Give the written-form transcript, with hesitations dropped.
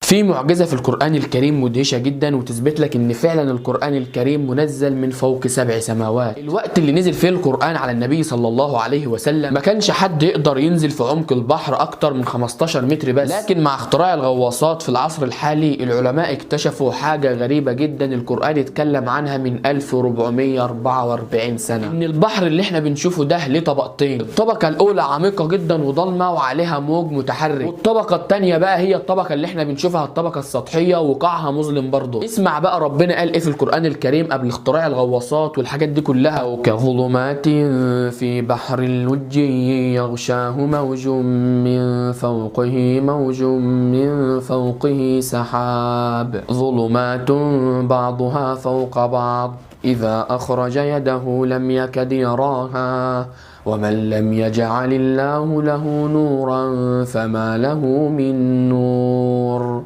في معجزة في القرآن الكريم مدهشة جدا وتثبت لك ان فعلا القرآن الكريم منزل من فوق 7 سماوات. الوقت اللي نزل فيه القرآن على النبي صلى الله عليه وسلم ما كانش حد يقدر ينزل في عمق البحر اكتر من 15 متر بس، لكن مع اختراع الغواصات في العصر الحالي العلماء اكتشفوا حاجة غريبة جدا القرآن اتكلم عنها من 1444 سنة، ان البحر اللي احنا بنشوفه ده ليه طبقتين. الطبقة الاولى عميقة جدا وضلمة وعليها موج متحرك، والطبقة الثانية بقى هي الطبقة اللي احنا بنشوفها الطبقة السطحية وقاعها مظلم برضه. اسمع بقى ربنا قال ايه في القرآن الكريم قبل اختراع الغواصات والحاجات دي كلها: أو كظلمات في بحر اللج يغشاه موج من فوقه موج من فوقه سحاب ظلمات بعضها فوق بعض إذا أخرج يده لم يكد يراها ومن لم يجعل الله له نورا فما له من نور.